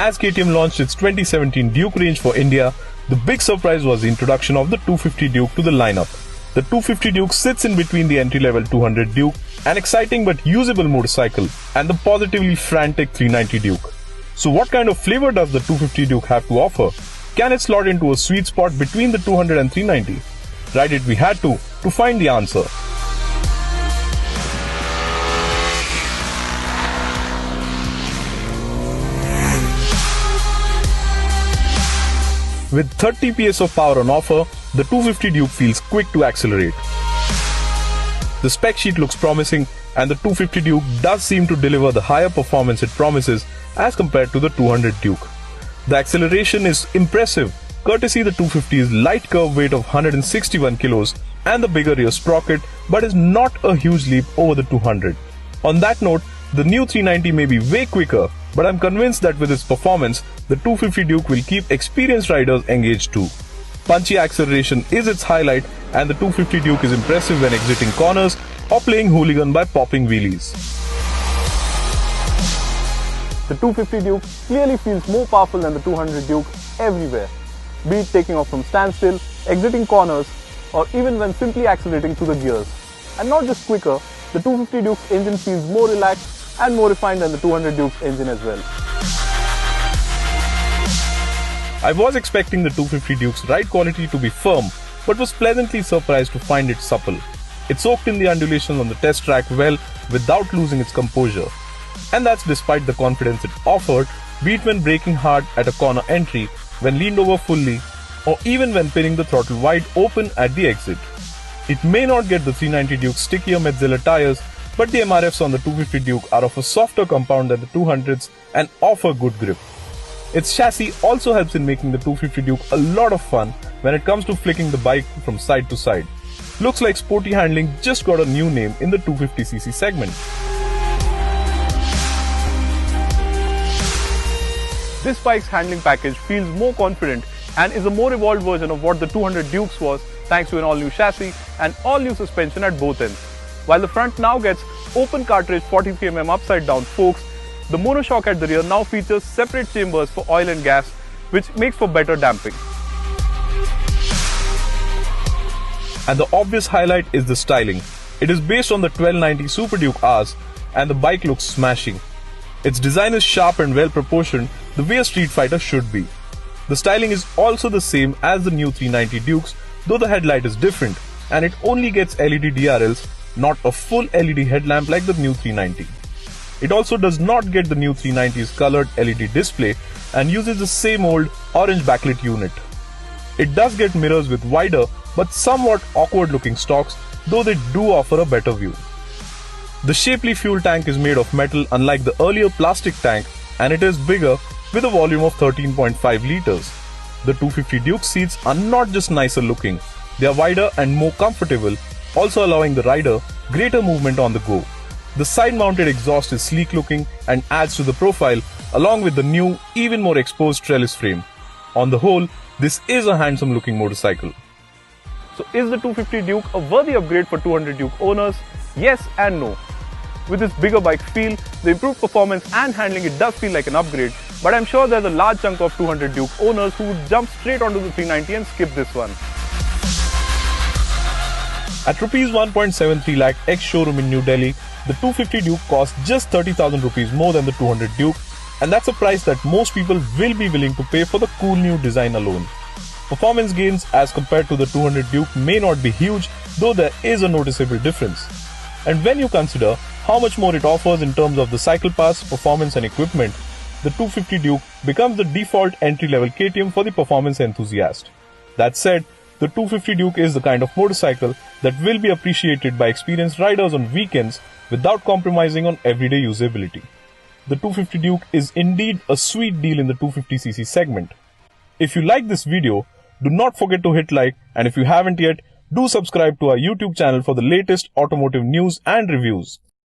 As KTM launched its 2017 Duke range for India, the big surprise was the introduction of the 250 Duke to the lineup. The 250 Duke sits in between the entry-level 200 Duke, an exciting but usable motorcycle, and the positively frantic 390 Duke. So what kind of flavor does the 250 Duke have to offer? Can it slot into a sweet spot between the 200 and 390? Ride it we had to find the answer. With 30 PS of power on offer, the 250 Duke feels quick to accelerate. The spec sheet looks promising, and the 250 Duke does seem to deliver the higher performance it promises as compared to the 200 Duke. The acceleration is impressive, courtesy the 250's light curve weight of 161 kilos and the bigger rear sprocket, but is not a huge leap over the 200. On that note, the new 390 may be way quicker, but I'm convinced that with its performance, the 250 Duke will keep experienced riders engaged too. Punchy acceleration is its highlight, and the 250 Duke is impressive when exiting corners or playing hooligan by popping wheelies. The 250 Duke clearly feels more powerful than the 200 Duke everywhere, be it taking off from standstill, exiting corners, or even when simply accelerating through the gears. And not just quicker, the 250 Duke's engine feels more relaxed and more refined than the 200 Duke's engine as well. I was expecting the 250 Duke's ride quality to be firm, but was pleasantly surprised to find it supple. It soaked in the undulations on the test track well without losing its composure. And that's despite the confidence it offered, be it when braking hard at a corner entry, when leaned over fully, or even when pinning the throttle wide open at the exit. It may not get the 390 Duke's stickier Metzeler tires, but the MRFs on the 250 Duke are of a softer compound than the 200s and offer good grip. Its chassis also helps in making the 250 Duke a lot of fun when it comes to flicking the bike from side to side. Looks like sporty handling just got a new name in the 250cc segment. This bike's handling package feels more confident and is a more evolved version of what the 200 Dukes was, thanks to an all-new chassis and all-new suspension at both ends. While the front now gets open cartridge 43mm upside-down forks, the monoshock at the rear now features separate chambers for oil and gas, which makes for better damping. And the obvious highlight is the styling. It is based on the 1290 Super Duke R's, and the bike looks smashing. Its design is sharp and well proportioned, the way a street fighter should be. The styling is also the same as the new 390 Dukes, though the headlight is different, and it only gets LED DRLs, not a full LED headlamp like the new 390. It also does not get the new 390's colored LED display and uses the same old orange backlit unit. It does get mirrors with wider but somewhat awkward looking stalks, though they do offer a better view. The shapely fuel tank is made of metal unlike the earlier plastic tank, and it is bigger with a volume of 13.5 liters. The 250 Duke seats are not just nicer looking, they are wider and more comfortable, also allowing the rider greater movement on the go. The side-mounted exhaust is sleek looking and adds to the profile, along with the new, even more exposed trellis frame. On the whole, this is a handsome looking motorcycle. So is the 250 Duke a worthy upgrade for 200 Duke owners? Yes and no. With its bigger bike feel, the improved performance and handling, it does feel like an upgrade, but I'm sure there's a large chunk of 200 Duke owners who would jump straight onto the 390 and skip this one. At Rs 1.73 lakh ex-showroom in New Delhi, the 250 Duke costs just 30,000 rupees more than the 200 Duke, and that's a price that most people will be willing to pay for the cool new design alone. Performance gains as compared to the 200 Duke may not be huge, though there is a noticeable difference. And when you consider how much more it offers in terms of the cycle pass, performance and equipment, the 250 Duke becomes the default entry-level KTM for the performance enthusiast. That said, the 250 Duke is the kind of motorcycle that will be appreciated by experienced riders on weekends without compromising on everyday usability. The 250 Duke is indeed a sweet deal in the 250cc segment. If you like this video, do not forget to hit like, and if you haven't yet, do subscribe to our YouTube channel for the latest automotive news and reviews.